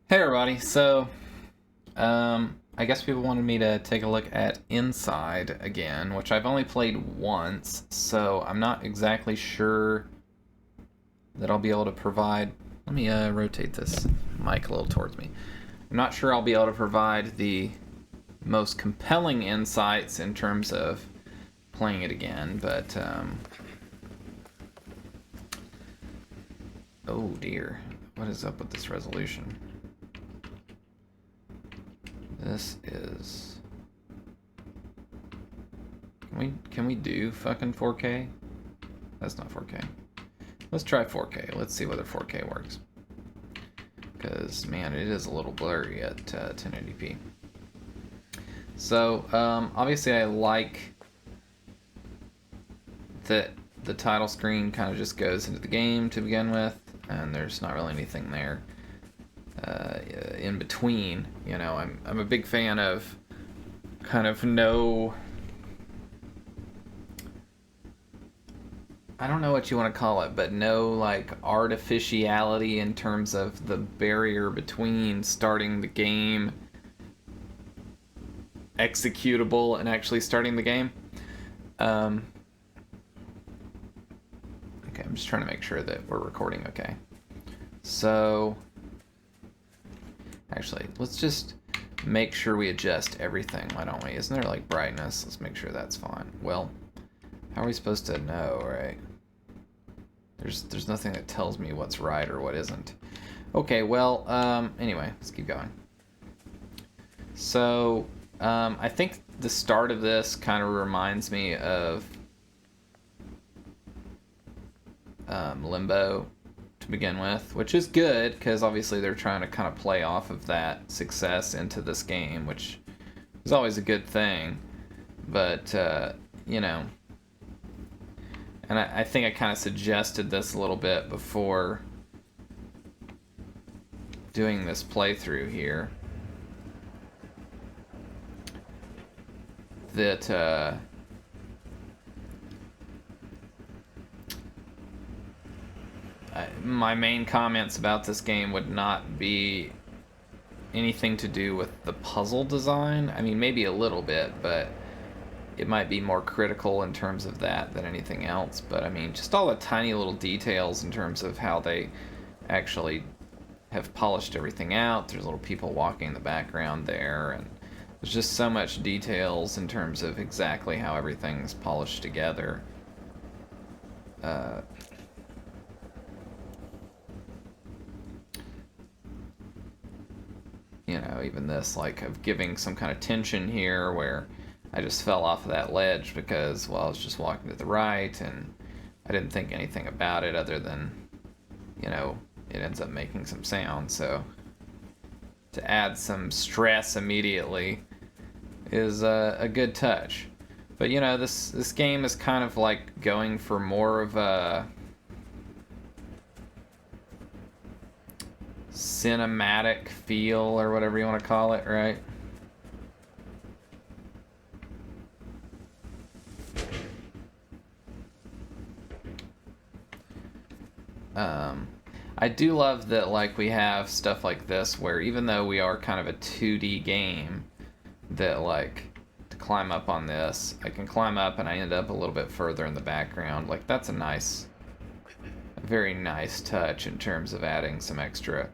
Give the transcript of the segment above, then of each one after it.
Hey everybody, I guess people wanted me to take a look at Inside again, which I've only played once, so I'm not exactly sure that I'll be able to provide. Let me rotate this mic a little towards me. I'm not sure I'll be able to provide the most compelling insights in terms of playing it again, but oh dear, what is up with this resolution? This is. Can we do fucking 4K? That's not 4K. Let's try 4K. Let's see whether 4K works. Because man, it is a little blurry at 1080p. So obviously, I like that the title screen kind of just goes into the game to begin with, and there's not really anything there in between. You know, I'm a big fan of kind of no. I don't know what you want to call it, but no like artificiality in terms of the barrier between starting the game executable and actually starting the game. Okay, I'm just trying to make sure that we're recording okay. So, actually, let's just make sure we adjust everything, why don't we? Isn't there like brightness? Let's make sure that's fine. Well, how are we supposed to know, right? There's nothing that tells me what's right or what isn't. Okay, well, anyway, let's keep going. So, I think the start of this kind of reminds me of Limbo to begin with, which is good because obviously they're trying to kind of play off of that success into this game, which is always a good thing. But, you know, and I think I kind of suggested this a little bit before doing this playthrough here. That my main comments about this game would not be anything to do with the puzzle design. I mean, maybe a little bit, but it might be more critical in terms of that than anything else. But I mean, just all the tiny little details in terms of how they actually have polished everything out. There's little people walking in the background there, and there's just so much details in terms of exactly how everything's polished together. You know, even this, like, of giving some kind of tension here where I just fell off of that ledge because, well, I was just walking to the right and I didn't think anything about it other than, you know, it ends up making some sound. So to add some stress immediately is a good touch. But, you know, this game is kind of like going for more of a cinematic feel or whatever you want to call it, right? I do love that, like, we have stuff like this where even though we are kind of a 2D game, that, like, to climb up on this, I can climb up and I end up a little bit further in the background. Like, that's a very nice touch in terms of adding some extra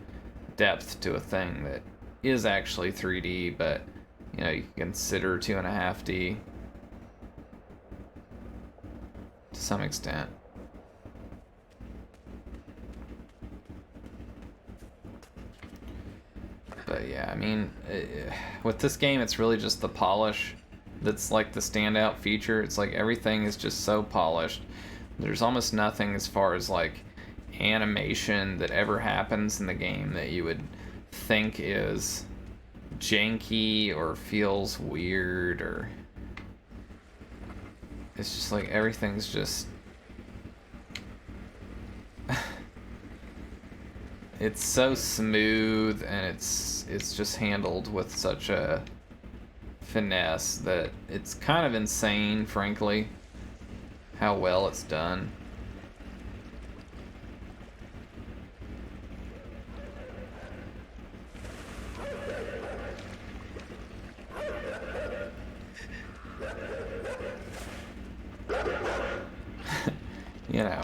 depth to a thing that is actually 3D, but, you know, you can consider 2.5D to some extent. But yeah, I mean, with this game, it's really just the polish that's like the standout feature. It's like everything is just so polished. There's almost nothing as far as like animation that ever happens in the game that you would think is janky or feels weird, or it's just like everything's just it's so smooth, and it's just handled with such a finesse that it's kind of insane, frankly, how well it's done.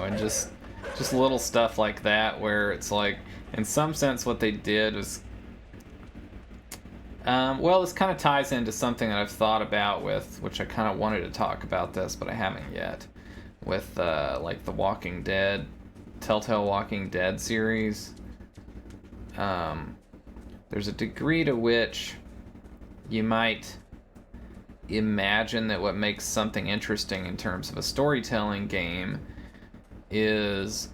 and just little stuff like that where it's like, in some sense, what they did was, well, this kind of ties into something that I've thought about with, which I kind of wanted to talk about this, but I haven't yet, with like the Walking Dead, Telltale Walking Dead series. There's a degree to which you might imagine that what makes something interesting in terms of a storytelling game is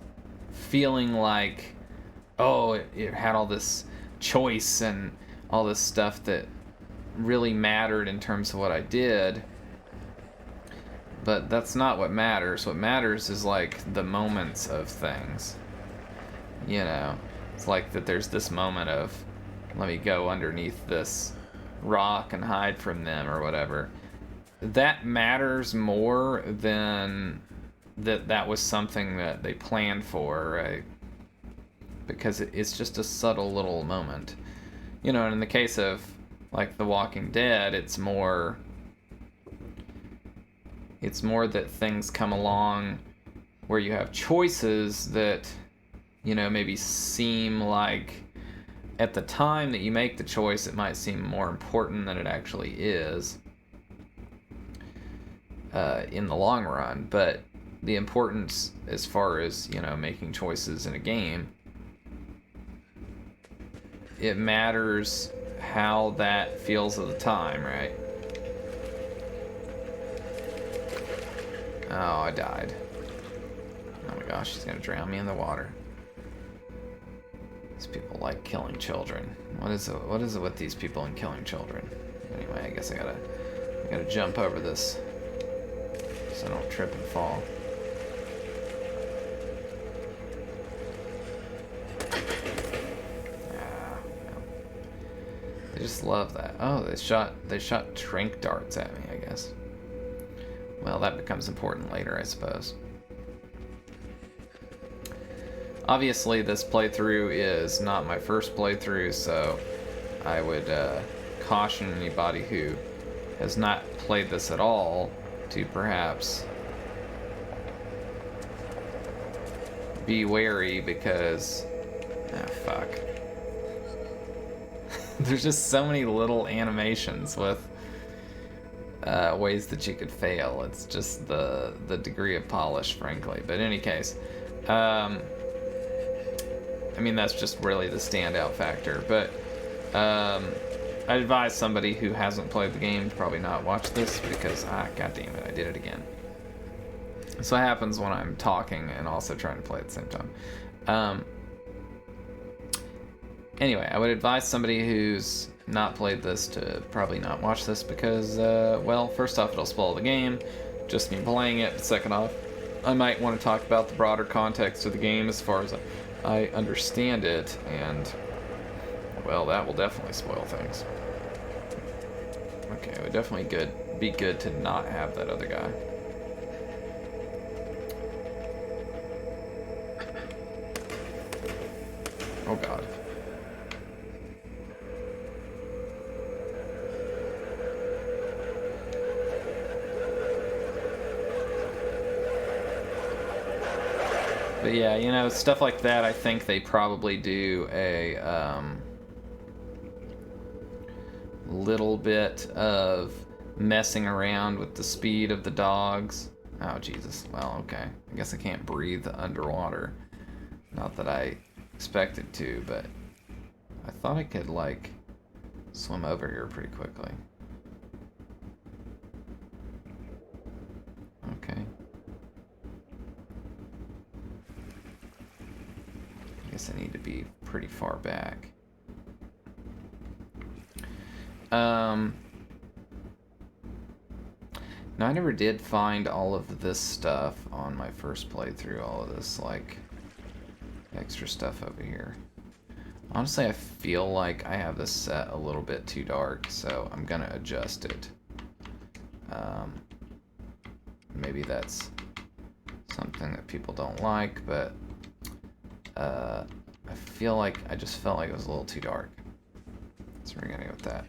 feeling like, oh, it had all this choice and all this stuff that really mattered in terms of what I did. But that's not what matters. What matters is like the moments of things. You know, it's like that there's this moment of, let me go underneath this rock and hide from them or whatever. That matters more than that was something that they planned for, right? Because it's just a subtle little moment. You know, and in the case of like The Walking Dead, it's more that things come along where you have choices that, you know, maybe seem like at the time that you make the choice, it might seem more important than it actually is in the long run. But the importance as far as, you know, making choices in a game, it matters how that feels at the time, right? Oh, I died. Oh my gosh, she's gonna drown me in the water. These people like killing children. What is it with these people and killing children? Anyway, I guess I gotta jump over this so I don't trip and fall. They just love that. Oh, they shot tranq darts at me, I guess. Well, that becomes important later, I suppose. Obviously, this playthrough is not my first playthrough, so I would caution anybody who has not played this at all to perhaps be wary, because fuck. There's just so many little animations with ways that you could fail. It's just the degree of polish, frankly. But in any case, I mean, that's just really the standout factor. But I'd advise somebody who hasn't played the game to probably not watch this, because god damn it, I did it again. So it happens when I'm talking and also trying to play at the same time. Anyway, I would advise somebody who's not played this to probably not watch this, because, well, first off, it'll spoil the game, just me playing it. But second off, I might want to talk about the broader context of the game as far as I understand it, and, well, that will definitely spoil things. Okay, it would definitely be good to not have that other guy. Oh god. But yeah, you know, stuff like that, I think they probably do a little bit of messing around with the speed of the dogs. Oh, Jesus. Well, okay. I guess I can't breathe underwater. Not that I expected to, but I thought I could, like, swim over here pretty quickly. Okay. I guess I need to be pretty far back. Now, I never did find all of this stuff on my first playthrough, all of this, like, extra stuff over here. Honestly, I feel like I have this set a little bit too dark, so I'm gonna adjust it. Maybe that's something that people don't like, but I feel like I just felt like it was a little too dark. So we're gonna go with that.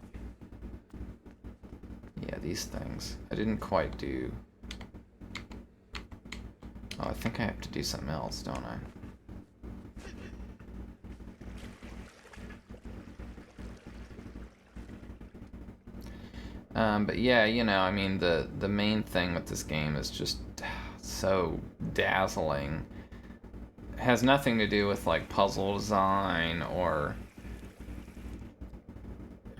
Yeah, these things. I didn't quite do Oh, I think I have to do something else, don't I? But yeah, you know, I mean, the main thing with this game is just so dazzling. It has nothing to do with like puzzle design or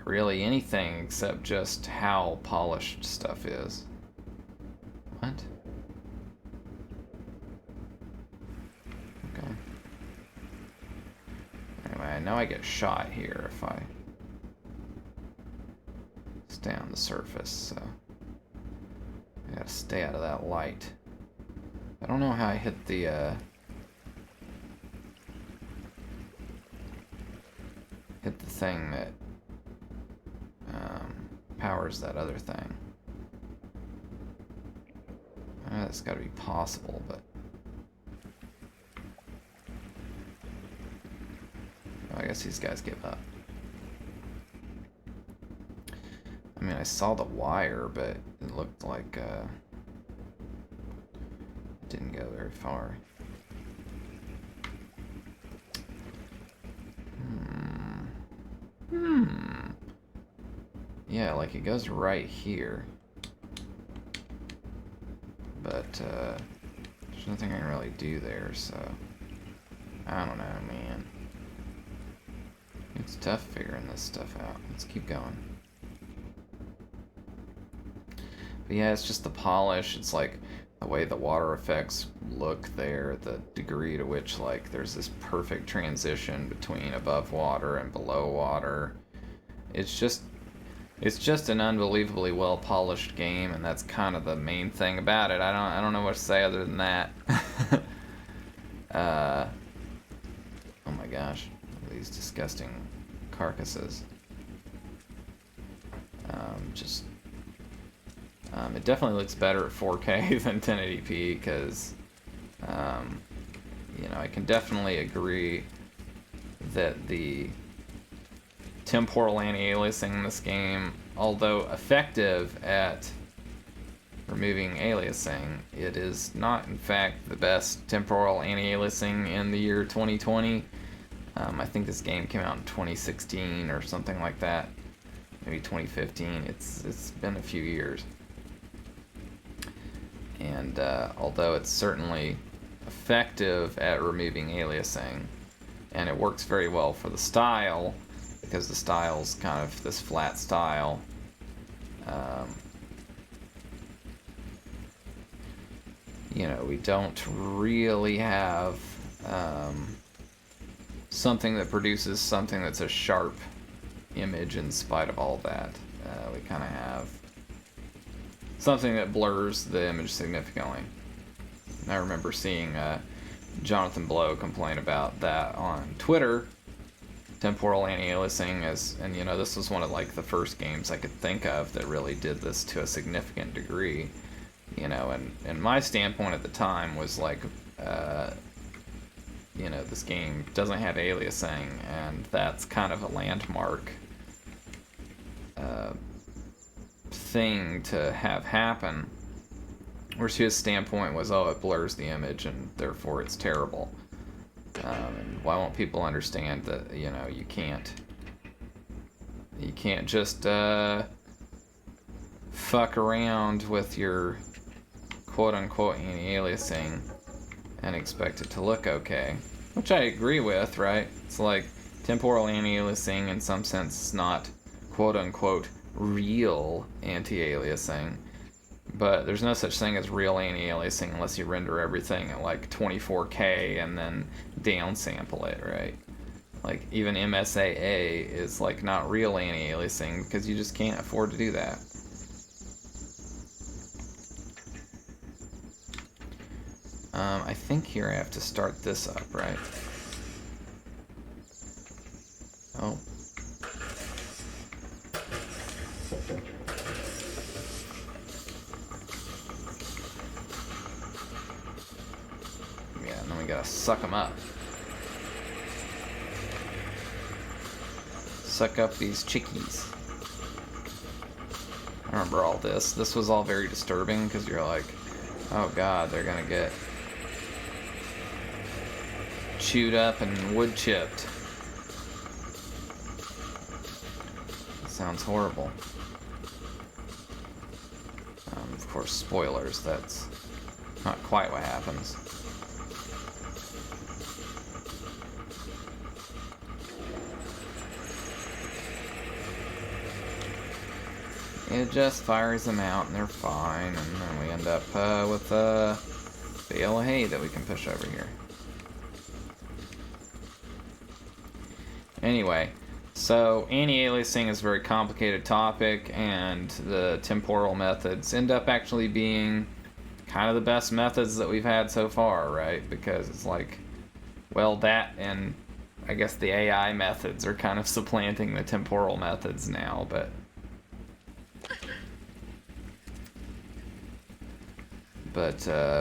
really anything except just how polished stuff is. What? Okay. Anyway, I know I get shot here if I stay on the surface, so I gotta stay out of that light. I don't know how I hit the thing that powers that other thing. That's gotta be possible, but oh, I guess these guys give up. I mean, I saw the wire, but it looked like it didn't go very far. Yeah, like it goes right here. But there's nothing I can really do there, so I don't know, man. It's tough figuring this stuff out. Let's keep going. But yeah, it's just the polish. It's like the way the water effects look there, the degree to which like there's this perfect transition between above water and below water. It's just an unbelievably well polished game, and that's kind of the main thing about it. I don't know what to say other than that. Oh my gosh, these disgusting carcasses. It definitely looks better at 4K than 1080p because, you know, I can definitely agree that the temporal anti-aliasing in this game, although effective at removing aliasing, it is not in fact the best temporal anti-aliasing in the year 2020. I think this game came out in 2016 or something like that, maybe 2015. It's been a few years, and although it's certainly effective at removing aliasing, and it works very well for the style, because the style's kind of this flat style. You know, we don't really have something that produces something that's a sharp image in spite of all that. We kind of have something that blurs the image significantly. And I remember seeing Jonathan Blow complain about that on Twitter. Temporal anti-aliasing and you know, this was one of like the first games I could think of that really did this to a significant degree, you know, and my standpoint at the time was like, you know, this game doesn't have aliasing, and that's kind of a landmark thing to have happen, whereas his standpoint was, oh, it blurs the image and therefore it's terrible. And why won't people understand that, you know, you can't just fuck around with your quote-unquote anti-aliasing and expect it to look okay, which I agree with, right? It's like temporal anti-aliasing in some sense is not quote-unquote real anti-aliasing, but there's no such thing as real anti-aliasing unless you render everything at like 24K and then downsample it, right? Like even MSAA is like not real anti-aliasing because you just can't afford to do that. I think here I have to start this up, right? Oh. Yeah, and then we gotta suck them up. Suck up these chickies. I remember all this. This was all very disturbing because you're like, oh god, they're gonna get chewed up and wood chipped. Sounds horrible. Of course, spoilers, that's not quite what happens. It just fires them out and they're fine, and then we end up with a bale of hay that we can push over here. Anyway, so anti-aliasing is a very complicated topic, and the temporal methods end up actually being kind of the best methods that we've had so far, right? Because it's like, well, that and I guess the AI methods are kind of supplanting the temporal methods now, but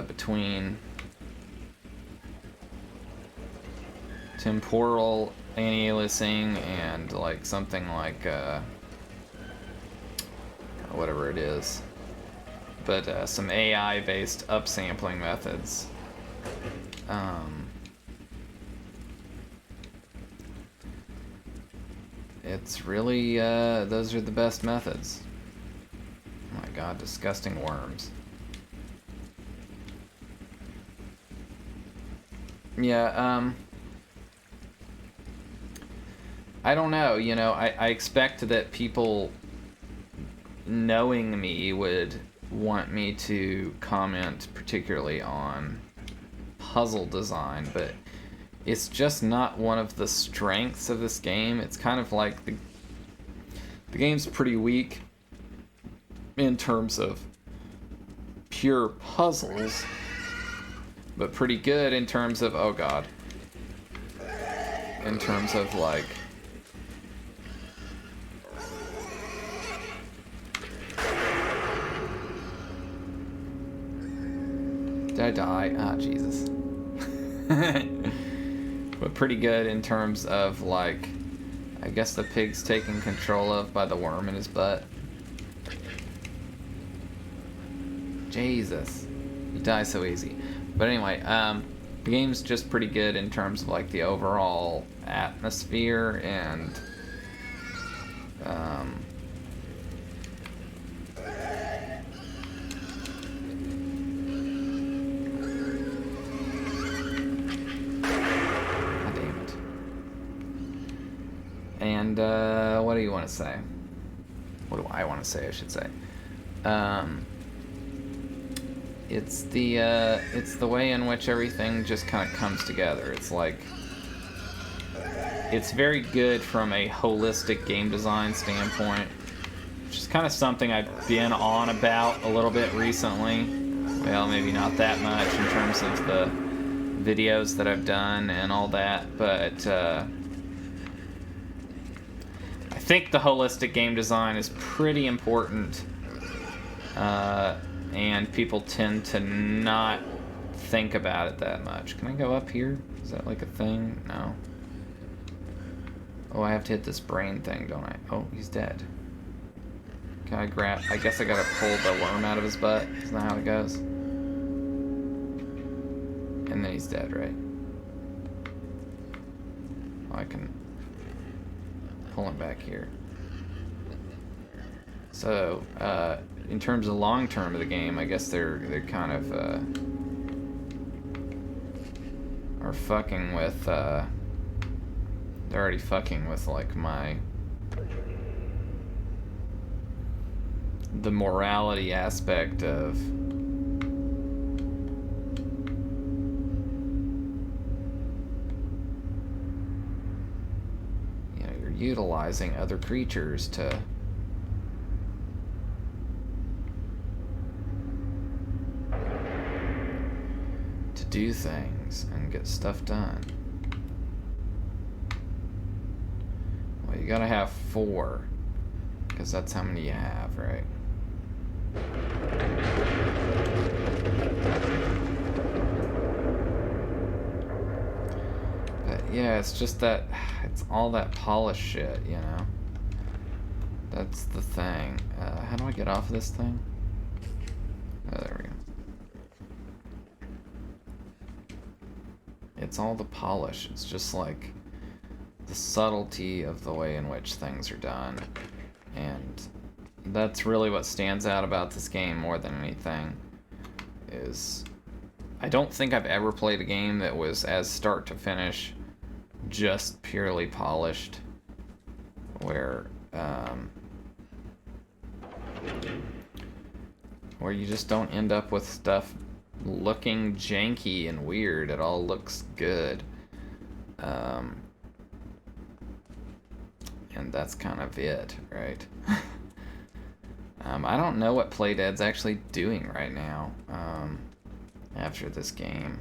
between temporal anti-aliasing and like something like whatever it is, but some AI-based upsampling methods, it's really those are the best methods. Oh my god, disgusting worms. Yeah, I don't know, you know, I expect that people knowing me would want me to comment particularly on puzzle design, but it's just not one of the strengths of this game. It's kind of like the game's pretty weak in terms of pure puzzles, but pretty good in terms of, oh god, in terms of like did I die? Ah, Jesus. But pretty good in terms of like, I guess the pig's taken control of by the worm in his butt. Jesus, you die so easy. But anyway, the game's just pretty good in terms of like the overall atmosphere and God damn it. And what do you want to say? What do I want to say, I should say? It's the way in which everything just kind of comes together. It's like, it's very good from a holistic game design standpoint, which is kind of something I've been on about a little bit recently. Well, maybe not that much in terms of the videos that I've done and all that, but I think the holistic game design is pretty important. And people tend to not think about it that much. Can I go up here? Is that like a thing? No. Oh, I have to hit this brain thing, don't I? Oh, he's dead. Can I grab... I guess I gotta pull the worm out of his butt. Isn't that how it goes? And then he's dead, right? Oh, I can pull him back here. So, in terms of long term of the game, I guess they're kind of are fucking with they're already fucking with like the morality aspect of you're utilizing other creatures to do things and get stuff done. Well, you gotta have 4, because that's how many you have, right? But yeah, it's just that, it's all that polish shit, you know? That's the thing. How do I get off of this thing? Oh, there we go. It's all the polish. It's just like the subtlety of the way in which things are done. And that's really what stands out about this game more than anything. Is I don't think I've ever played a game that was as start to finish just purely polished, where you just don't end up with stuff looking janky and weird. It all looks good. And that's kind of it, right? I don't know what Playdead's actually doing right now after this game.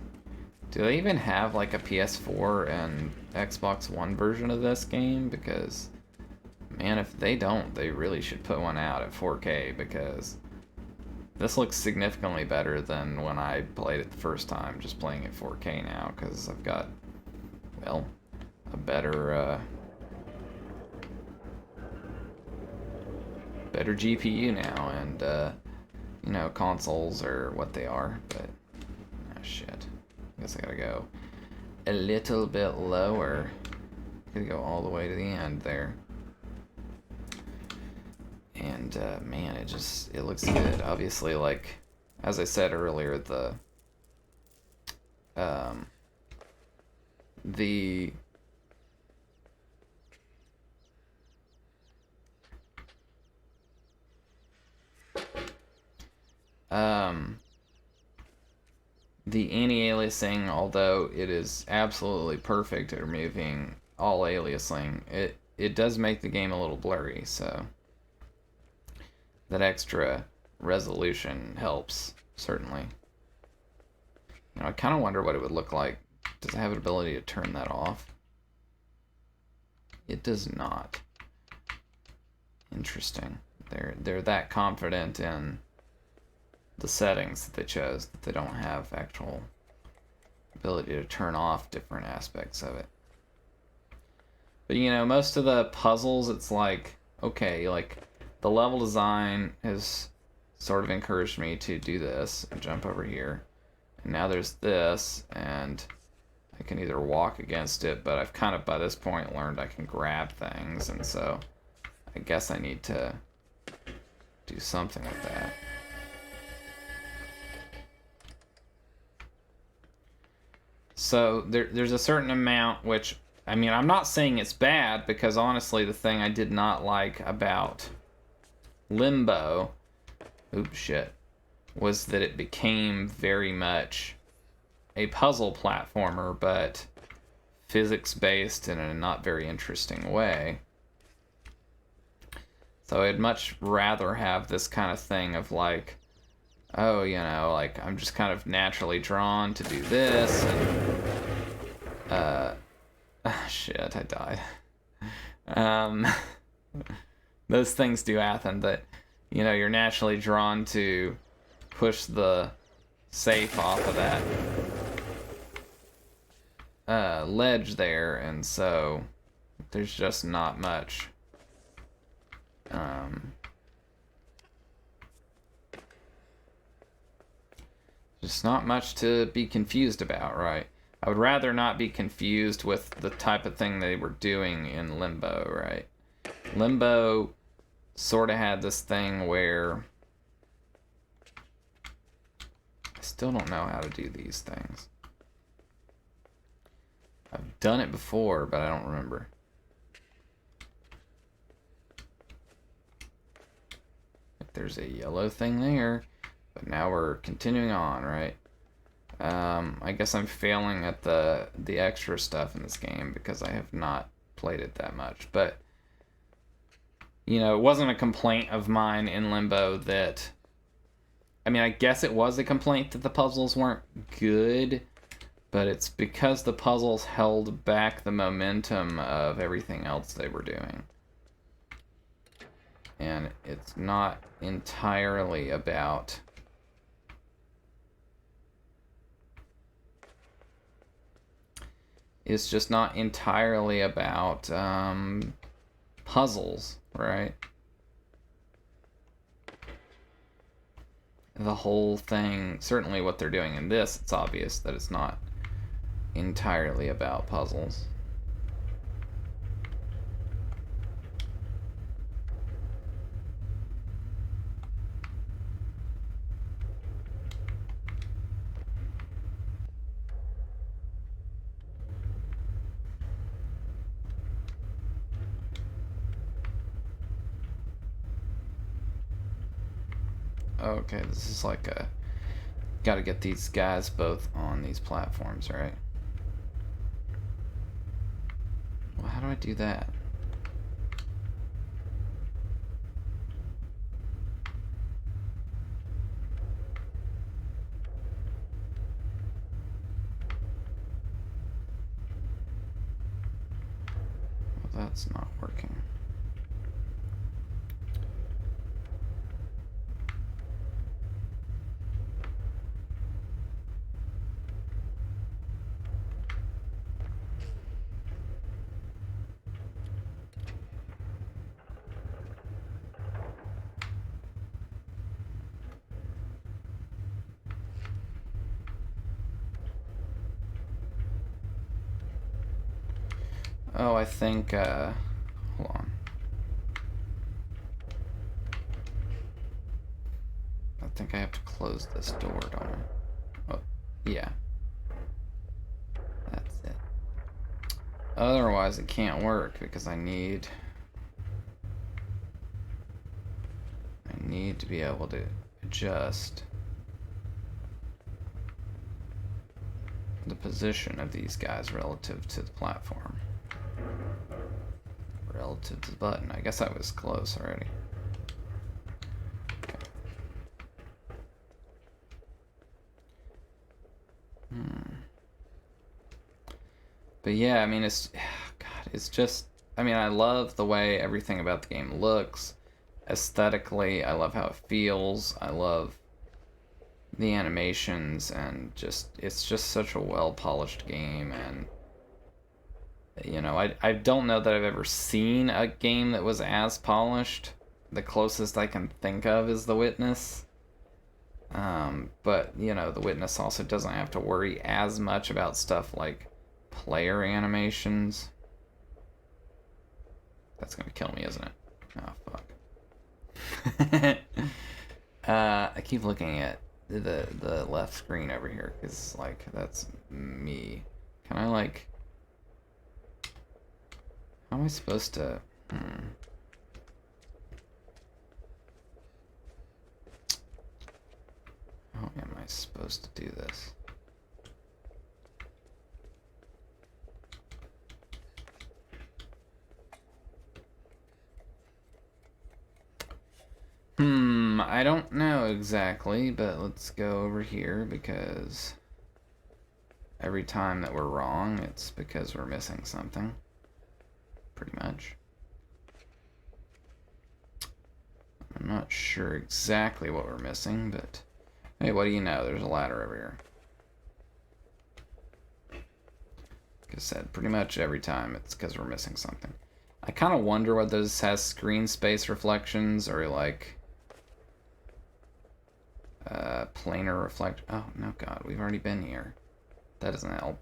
Do they even have like a PS4 and Xbox One version of this game? Because, man, if they don't, they really should put one out at 4K, because this looks significantly better than when I played it the first time, just playing at 4K now, because I've got, well, a better GPU now, and, you know, consoles are what they are, but, oh, shit. I guess I gotta go a little bit lower. Gotta go all the way to the end there. And, man, it looks good. Obviously, like, as I said earlier, the anti-aliasing, although it is absolutely perfect at removing all aliasing, it does make the game a little blurry, so that extra resolution helps, certainly. You know, I kind of wonder what it would look like. Does it have an ability to turn that off? It does not. Interesting. They're that confident in the settings that they chose that they don't have actual ability to turn off different aspects of it. But, you know, most of the puzzles, it's like, okay, like, the level design has sort of encouraged me to do this and jump over here. And now there's this, and I can either walk against it, but I've kind of, by this point, learned I can grab things, and so I guess I need to do something with that. So there's a certain amount, which, I mean, I'm not saying it's bad, because honestly the thing I did not like about Limbo, oops, shit, was that it became very much a puzzle platformer, but physics-based in a not very interesting way. So I'd much rather have this kind of thing of like, oh, you know, like, I'm just kind of naturally drawn to do this, and, shit, I died. Those things do happen, that, you know, you're naturally drawn to push the safe off of that ledge there, and so there's just not much just not much to be confused about, right? I would rather not be confused with the type of thing they were doing in Limbo, right? Limbo sort of had this thing where I still don't know how to do these things. I've done it before, but I don't remember. There's a yellow thing there, but now we're continuing on, right? I guess I'm failing at the extra stuff in this game because I have not played it that much, but, you know, it wasn't a complaint of mine in Limbo that, I mean, I guess it was a complaint that the puzzles weren't good, but it's because the puzzles held back the momentum of everything else they were doing. And it's not entirely about it's just not entirely about puzzles, right? The whole thing, certainly what they're doing in this, it's obvious that it's not entirely about puzzles. Okay, this is like a... Gotta get these guys both on these platforms, right? Well, how do I do that? Well, that's not working. Oh, I think, hold on. I think I have to close this door, don't I? Oh, yeah. That's it. Otherwise, it can't work because I need to be able to adjust the position of these guys relative to the platform. Relative to the button. I guess I was close already. Okay. But yeah, I mean, it's... God, it's just... I mean, I love the way everything about the game looks. Aesthetically, I love how it feels. I love the animations, and just... It's just such a well-polished game, and... You know, I don't know that I've ever seen a game that was as polished. The closest I can think of is The Witness. But, you know, The Witness also doesn't have to worry as much about stuff like player animations. That's gonna kill me, isn't it? Oh, fuck. I keep looking at the left screen over here, because, like, that's me. Can I, like... How am I supposed to... How am I supposed to do this? I don't know exactly, but let's go over here, because every time that we're wrong, it's because we're missing something. Pretty much. I'm not sure exactly what we're missing, but hey, what do you know? There's a ladder over here. Like I said, pretty much every time it's because we're missing something. I kind of wonder whether this has screen space reflections or like planar reflect. Oh no, God, we've already been here. That doesn't help.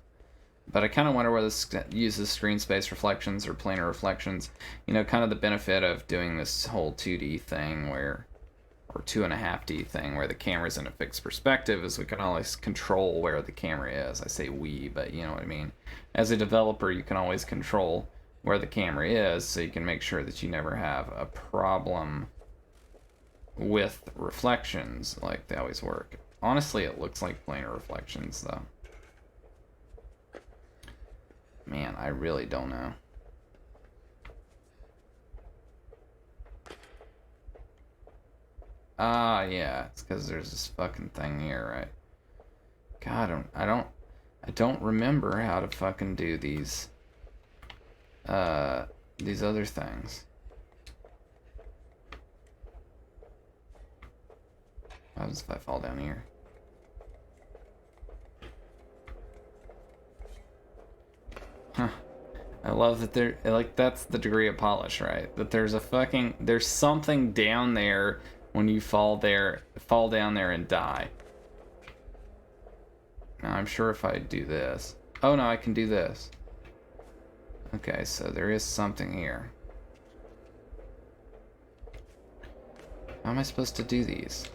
But I kind of wonder whether this uses screen space reflections or planar reflections. You know, kind of the benefit of doing this whole 2D thing where, or 2.5D thing where the camera's in a fixed perspective is we can always control where the camera is. I say we, but you know what I mean. As a developer, you can always control where the camera is, so you can make sure that you never have a problem with reflections like they always work. Honestly, it looks like planar reflections, though. Man, I really don't know. Ah, yeah, it's because there's this fucking thing here, right? God, I don't remember how to fucking do these other things. What happens if I fall down here? Huh. I love that there, like, that's the degree of polish, right? That there's there's something down there when you fall down there and die. Now, I'm sure if I do this, Oh no, I can do this. Okay, so there is something here. How am I supposed to do these?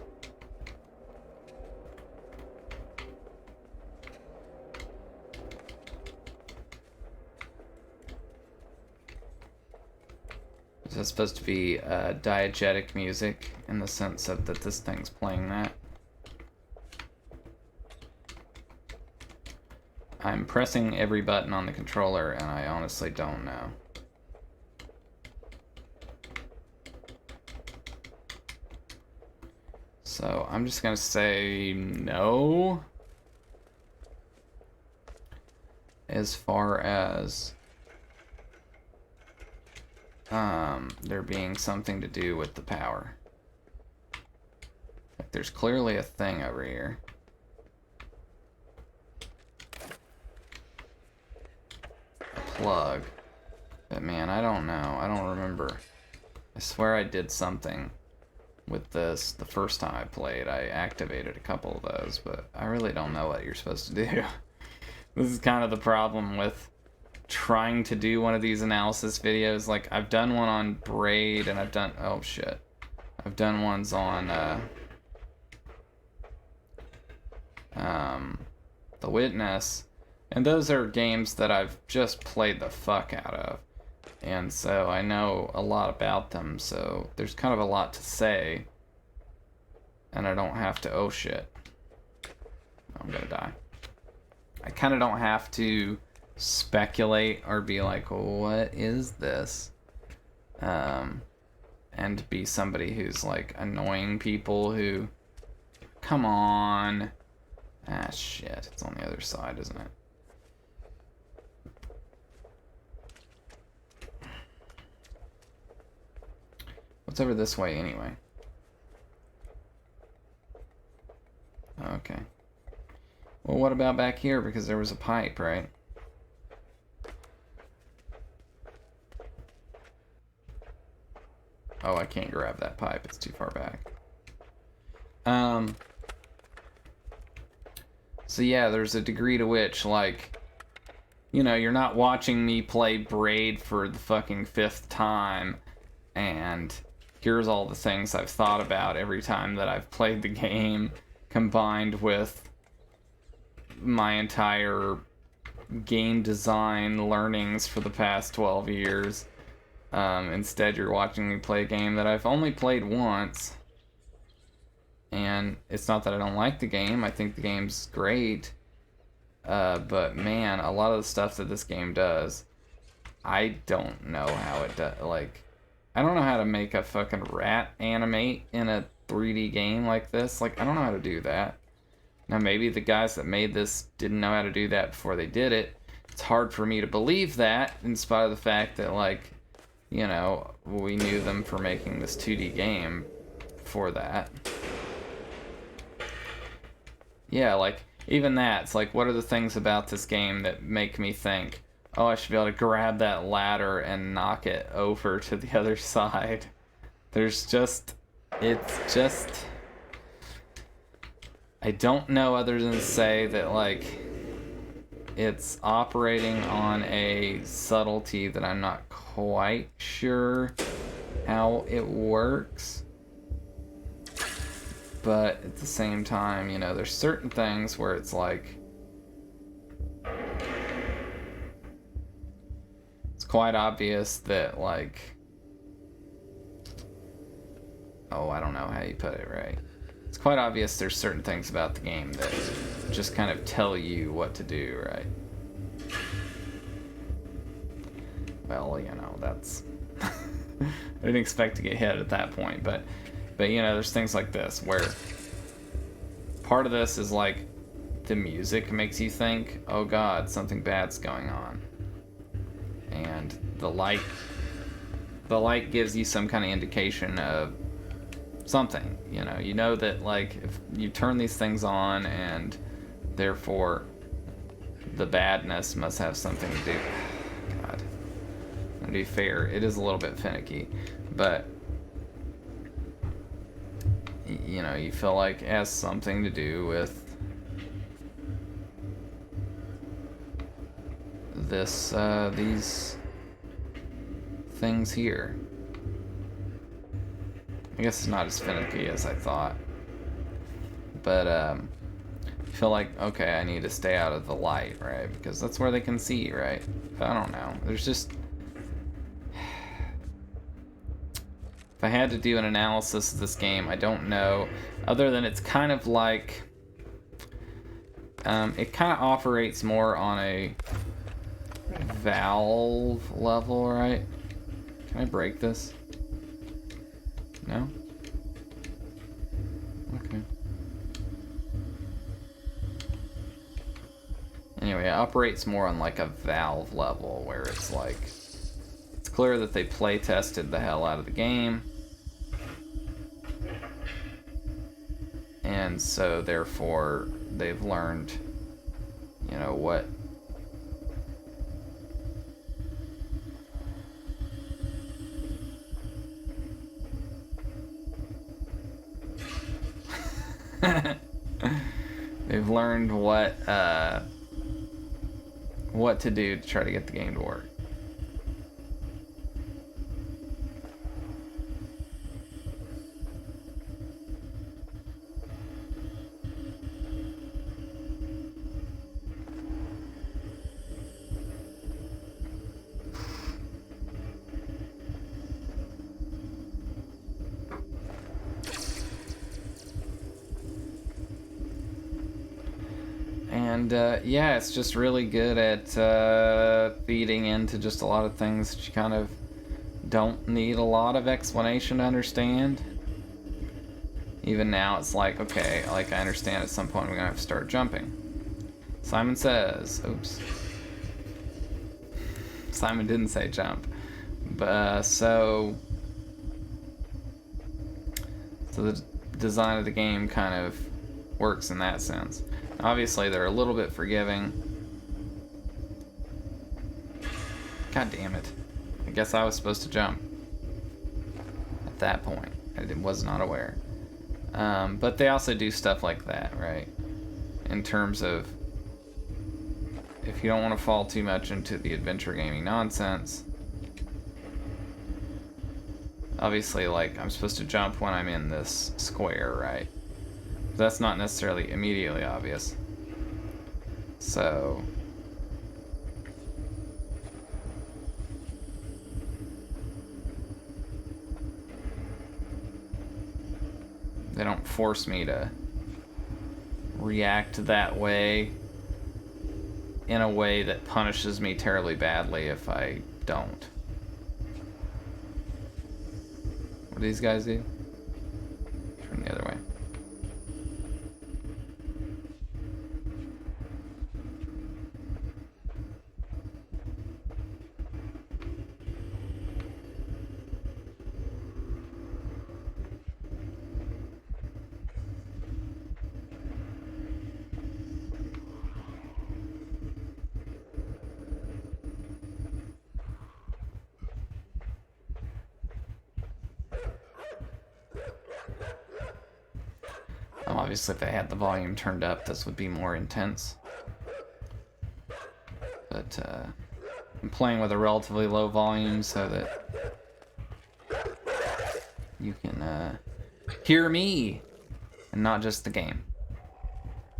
Is that supposed to be diegetic music in the sense of that this thing's playing that? I'm pressing every button on the controller and I honestly don't know. So I'm just gonna say no. As far as there being something to do with the power. Like there's clearly a thing over here. A plug. But man, I don't know. I don't remember. I swear I did something with this the first time I played. I activated a couple of those, but I really don't know what you're supposed to do. This is kind of the problem with trying to do one of these analysis videos. Like, I've done one on Braid, and I've done... Oh, shit. I've done ones on, The Witness. And those are games that I've just played the fuck out of. And so I know a lot about them, so there's kind of a lot to say. And I don't have to... Oh, shit. I'm gonna die. I kind of don't have to speculate or be like, what is this? And be somebody who's like annoying people who, come on. Ah, shit. It's on the other side, isn't it? What's over this way anyway? Okay. Well, what about back here? Because there was a pipe, right? Oh, I can't grab that pipe. It's too far back. So yeah, there's a degree to which, like, you know, you're not watching me play Braid for the fucking 5th time, and here's all the things I've thought about every time that I've played the game, combined with my entire game design learnings for the past 12 years. Instead, you're watching me play a game that I've only played once. And it's not that I don't like the game. I think the game's great. But man, a lot of the stuff that this game does, I don't know how it does. Like, I don't know how to make a fucking rat animate in a 3D game like this. Like, I don't know how to do that. Now, maybe the guys that made this didn't know how to do that before they did it. It's hard for me to believe that, in spite of the fact that, like, you know, we knew them for making this 2D game for that. Yeah, like, even that, it's like, what are the things about this game that make me think, oh, I should be able to grab that ladder and knock it over to the other side? There's just, it's just, I don't know other than to say that, like, it's operating on a subtlety that I'm not quite sure how it works. But at the same time, you know, there's certain things where it's like, it's quite obvious that, like, oh, I don't know how you put it right. It's quite obvious there's certain things about the game that just kind of tell you what to do, right? Well, you know, that's... I didn't expect to get hit at that point, but you know, there's things like this where part of this is like the music makes you think, oh god, something bad's going on. And the light gives you some kind of indication of something, you know that, like, if you turn these things on, and therefore the badness must have something to do. God, to be fair, it is a little bit finicky, but you know, you feel like it has something to do with of these things here. I guess it's not as finicky as I thought. But, I feel like, okay, I need to stay out of the light, right? Because that's where they can see, right? But I don't know. There's just... If I had to do an analysis of this game, I don't know. Other than it's kind of like... it kind of operates more on a Valve level, right? Can I break this? No? Okay. Anyway, it operates more on like a Valve level, where it's like... It's clear that they play tested the hell out of the game. And so, therefore, they've learned, you know, what... They've learned what to do to try to get the game to work. And yeah, it's just really good at feeding into just a lot of things that you kind of don't need a lot of explanation to understand. Even now, it's like, okay, like I understand at some point we're gonna have to start jumping. Simon says, oops. Simon didn't say jump. But, so the design of the game kind of works in that sense. Obviously, they're a little bit forgiving. God damn it. I guess I was supposed to jump at that point. I was not aware. But they also do stuff like that, right? In terms of, if you don't want to fall too much into the adventure gaming nonsense, obviously, like, I'm supposed to jump when I'm in this square, right? That's not necessarily immediately obvious. So... they don't force me to react that way in a way that punishes me terribly badly if I don't. What do these guys do? Turn the other way. Obviously, if they had the volume turned up, this would be more intense. But I'm playing with a relatively low volume so that you can hear me and not just the game.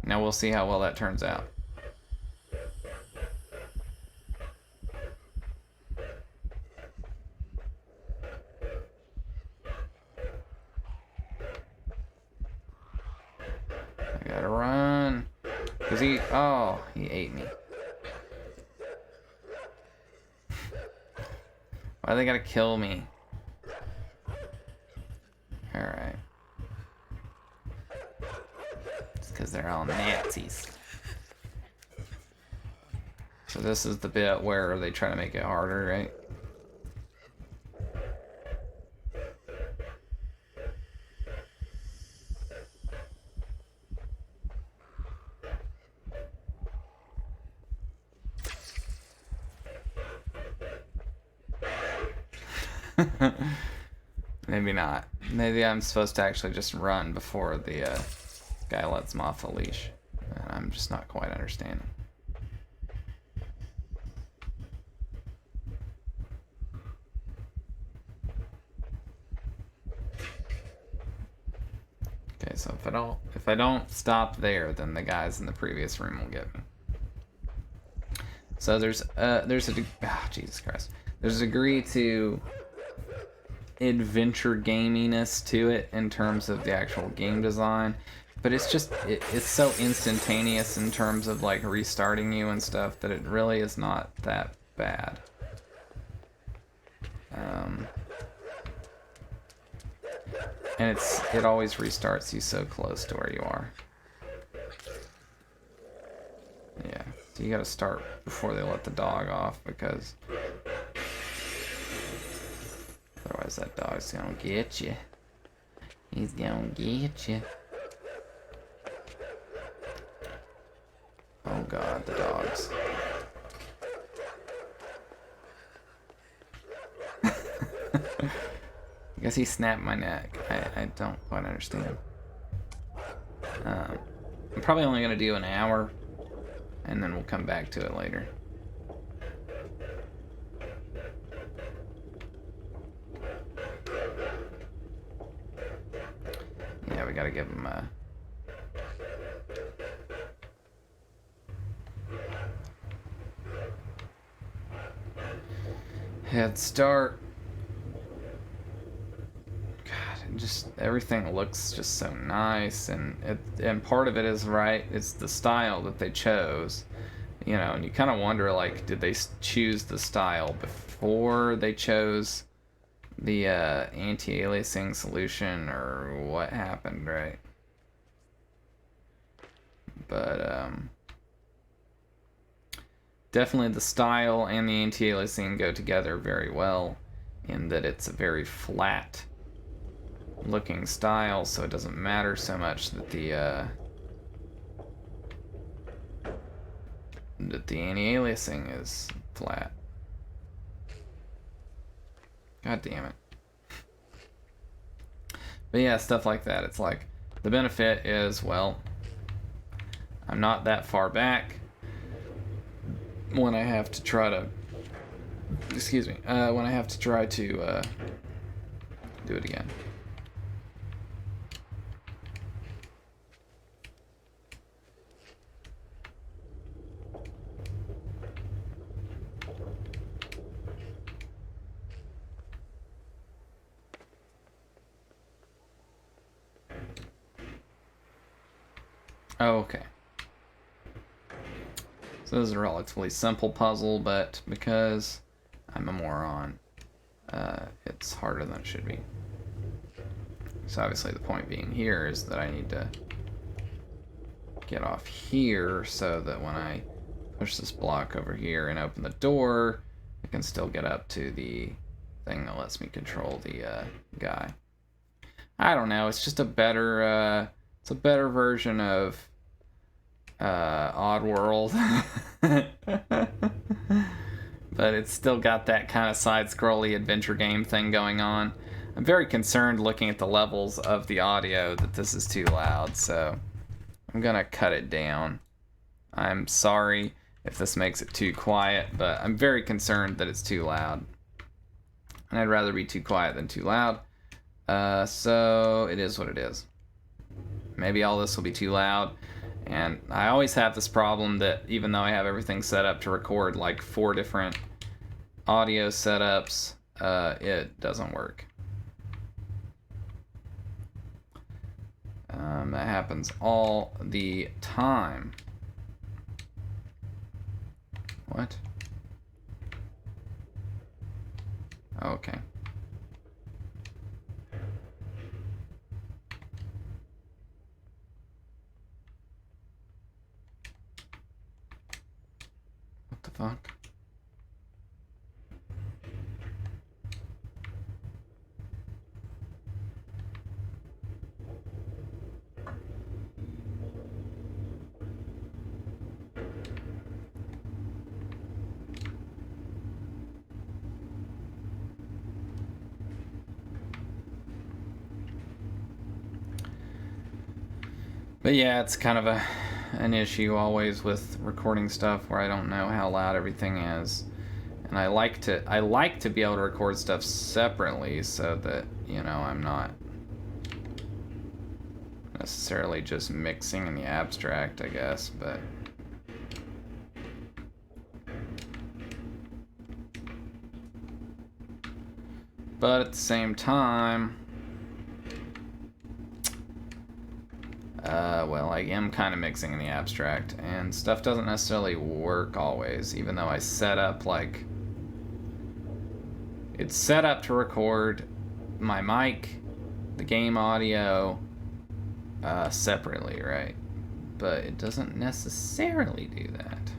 Now we'll see how well that turns out. I gotta run. Cause he ate me. Why they gotta kill me? Alright. It's cause they're all Nazis. So this is the bit where they try to make it harder, right? Maybe not. Maybe I'm supposed to actually just run before the guy lets him off the leash. And I'm just not quite understanding. So if I don't stop there, then the guys in the previous room will get me. So there's Jesus Christ. There's a degree to adventure gaminess to it in terms of the actual game design, but it's just it's so instantaneous in terms of like restarting you and stuff that it really is not that bad. And it always restarts you so close to where you are. Yeah, so you gotta start before they let the dog off, because otherwise that dog's gonna get you. He's gonna get you. Oh God, the dogs. I guess he snapped my neck. I don't quite understand. I'm probably only gonna do an hour, and then we'll come back to it later. Yeah, we gotta give him a... head start. God, just everything looks just so nice, and part of it is right. It's the style that they chose, you know, and you kind of wonder, like, did they choose the style before they chose the anti-aliasing solution, or what happened, right? But definitely the style and the anti-aliasing go together very well, in that it's a very flat looking style, so it doesn't matter so much that the anti-aliasing is flat. God damn it. But yeah, stuff like that. It's like, the benefit is, well, I'm not that far back when I have to try to, when I have to try to do it again. Oh, okay. So this is a relatively simple puzzle, but because I'm a moron, it's harder than it should be. So obviously the point being here is that I need to get off here so that when I push this block over here and open the door, I can still get up to the thing that lets me control the guy. I don't know, it's just a better version of Oddworld. But it's still got that kind of side-scrolly adventure game thing going on. I'm very concerned looking at the levels of the audio that this is too loud, so I'm gonna cut it down. I'm sorry if this makes it too quiet, but I'm very concerned that it's too loud. And I'd rather be too quiet than too loud. So it is what it is. Maybe all this will be too loud. And I always have this problem that even though I have everything set up to record like 4 different audio setups, it doesn't work. That happens all the time. What? Okay. What the fuck? But yeah, it's kind of an issue always with recording stuff where I don't know how loud everything is. And I like to be able to record stuff separately so that, you know, I'm not necessarily just mixing in the abstract, I guess, but at the same time, well, I am kind of mixing in the abstract, and stuff doesn't necessarily work always, even though I set up, like, it's set up to record my mic, the game audio, separately, right? But it doesn't necessarily do that.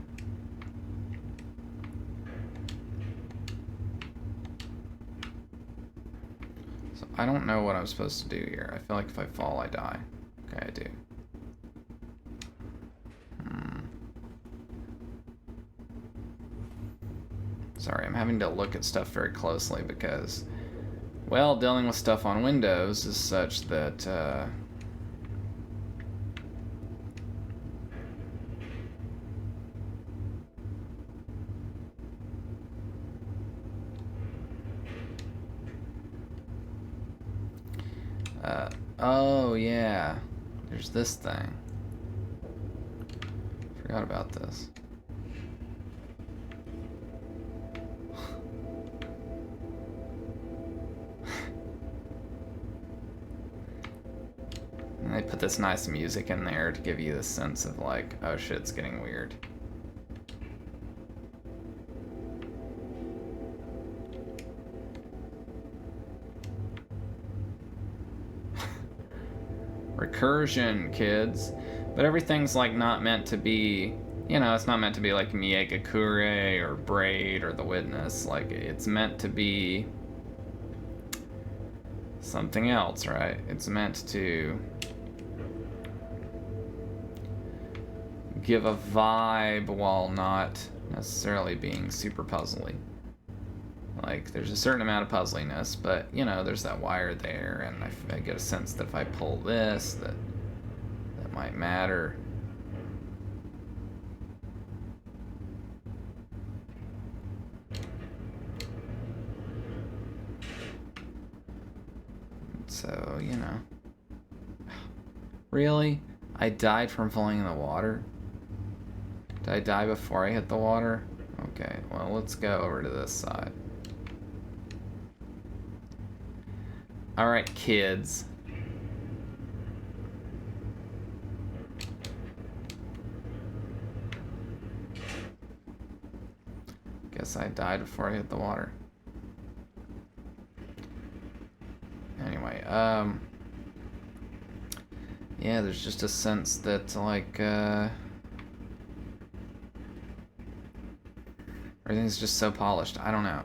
So I don't know what I'm supposed to do here. I feel like if I fall, I die. Okay, I do. Sorry, I'm having to look at stuff very closely because, well, dealing with stuff on Windows is such that, oh yeah, there's this thing. Forgot about this. And they put this nice music in there to give you this sense of like, oh shit, it's getting weird. Recursion, kids. But everything's like not meant to be, you know, it's not meant to be like Miegakure or Braid or The Witness. Like, it's meant to be something else, right? It's meant to give a vibe while not necessarily being super puzzly. Like, there's a certain amount of puzzliness, but, you know, there's that wire there, and I get a sense that if I pull this, that might matter. So, you know. Really? I died from falling in the water? Did I die before I hit the water? Okay, well, let's go over to this side. Alright, kids. Guess I died before I hit the water. Anyway, yeah, there's just a sense that, like, everything's just so polished. I don't know.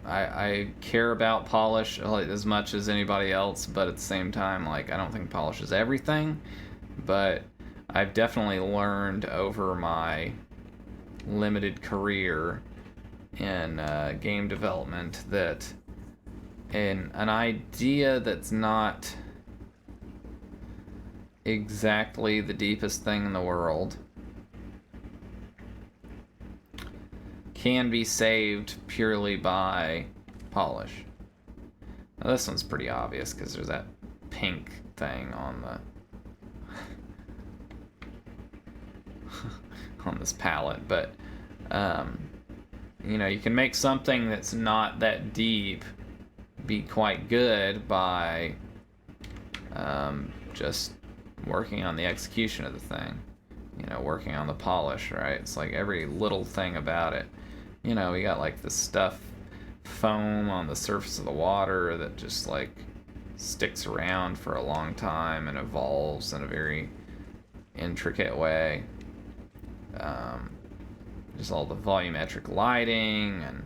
I care about polish as much as anybody else, but at the same time, like, I don't think polish is everything. But I've definitely learned over my limited career in game development that an idea that's not exactly the deepest thing in the world can be saved purely by polish. Now this one's pretty obvious because there's that pink thing on the on this palette, but you know, you can make something that's not that deep be quite good by just working on the execution of the thing, you know, working on the polish, right? It's like every little thing about it. You know, we got like this stuff, foam on the surface of the water that just like sticks around for a long time and evolves in a very intricate way. Just all the volumetric lighting, and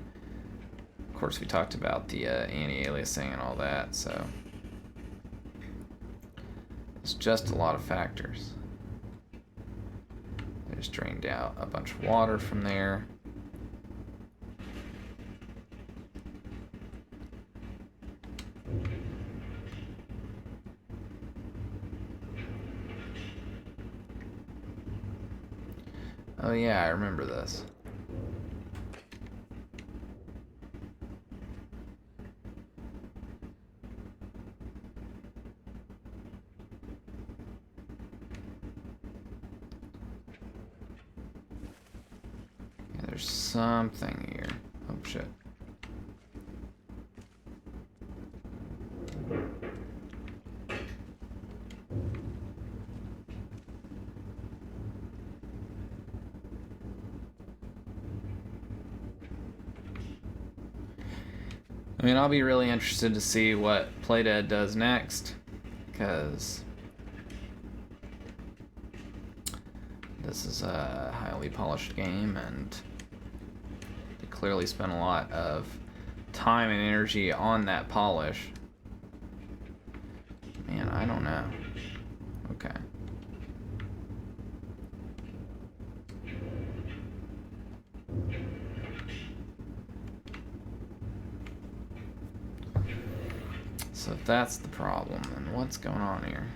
of course we talked about the anti-aliasing and all that, so it's just a lot of factors. I just drained out a bunch of water from there. Oh yeah, I remember this. There's something here. Oh, shit. I mean, I'll be really interested to see what Playdead does next, because this is a highly polished game, and they clearly spent a lot of time and energy on that polish. Man, I don't know. Okay. So if that's the problem, then what's going on here?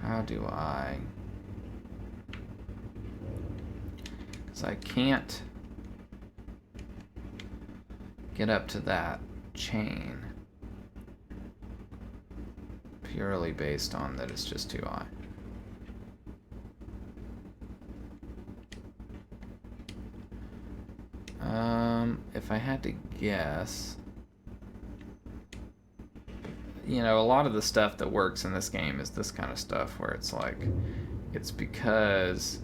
How do I... Because I can't get up to that chain purely based on that it's just too high. If I had to guess, you know, a lot of the stuff that works in this game is this kind of stuff where it's like, it's because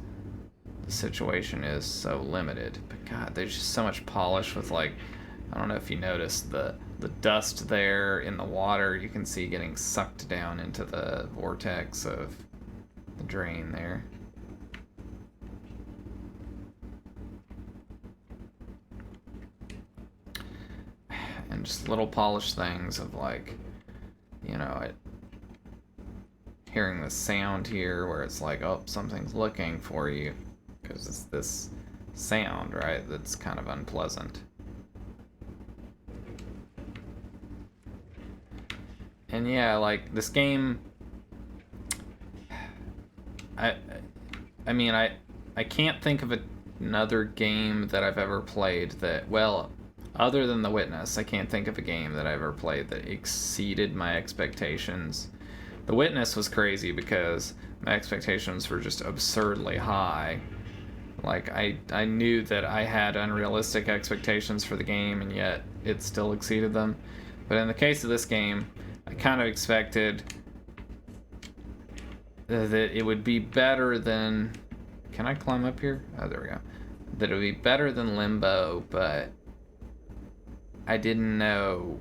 the situation is so limited. But God, there's just so much polish with, like, I don't know if you noticed the dust there in the water, you can see getting sucked down into the vortex of the drain there. And just little polished things of, like, you know, hearing the sound here where it's like, oh, something's looking for you, because it's this sound, right, that's kind of unpleasant. And yeah, like, this game, I mean, I can't think of another game that I've ever played that, well, other than The Witness, I can't think of a game that I ever played that exceeded my expectations. The Witness was crazy because my expectations were just absurdly high. Like, I knew that I had unrealistic expectations for the game, and yet it still exceeded them. But in the case of this game, I kind of expected that it would be better than... Can I climb up here? Oh, there we go. That it would be better than Limbo, but I didn't know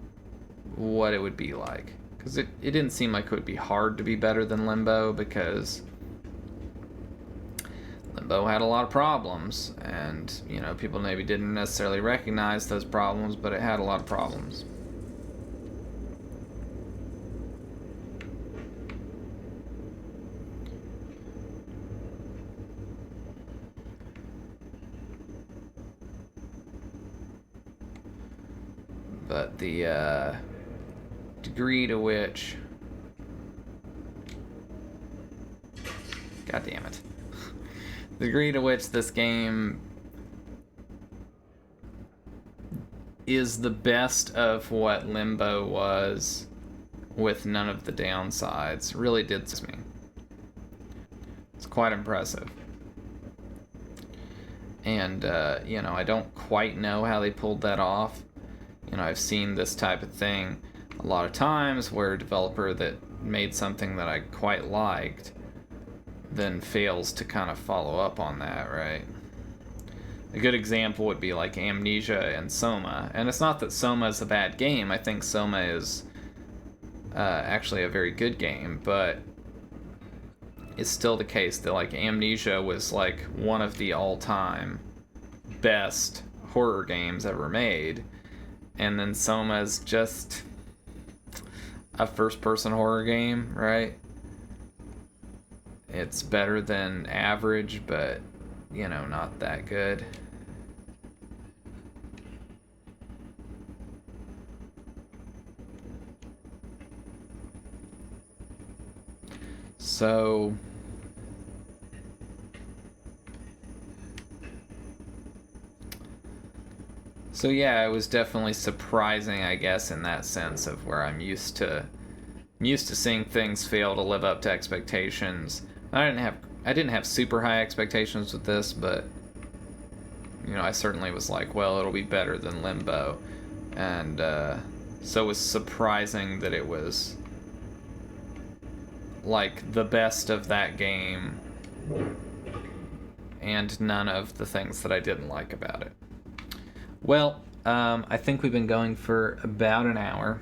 what it would be like. Because it didn't seem like it would be hard to be better than Limbo, because Limbo had a lot of problems, and, you know, people maybe didn't necessarily recognize those problems, but it had a lot of problems. But the degree to which... God damn it. The degree to which this game is the best of what Limbo was with none of the downsides really did me. It's quite impressive. And, you know, I don't quite know how they pulled that off. You know, I've seen this type of thing a lot of times where a developer that made something that I quite liked then fails to kind of follow up on that, right? A good example would be like Amnesia and Soma. And it's not that Soma is a bad game. I think Soma is actually a very good game, but it's still the case that, like, Amnesia was like one of the all-time best horror games ever made. And then Soma's just a first-person horror game, right? It's better than average, but, you know, not that good. So... So yeah, it was definitely surprising, I guess, in that sense of where I'm used to I'm used to seeing things fail to live up to expectations. I didn't have super high expectations with this, but I certainly was like, well, it'll be better than Limbo, and so it was surprising that it was like the best of that game and none of the things that I didn't like about it. Well, I think we've been going for about an hour,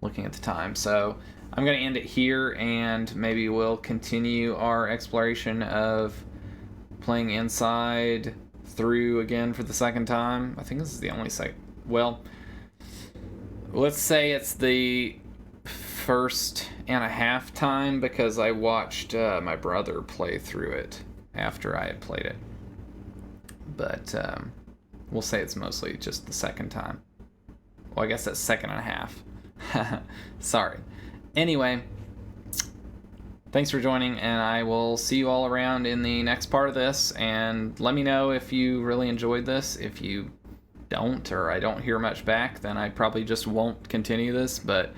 looking at the time, so I'm going to end it here, and maybe we'll continue our exploration of playing Inside through again for the second time. I think this is the only well, let's say it's the first and a half time, because I watched my brother play through it after I had played it. But we'll say it's mostly just the second time. Well, I guess that's second and a half. Sorry. Anyway, thanks for joining, and I will see you all around in the next part of this, and let me know if you really enjoyed this. If you don't, or I don't hear much back, then I probably just won't continue this, but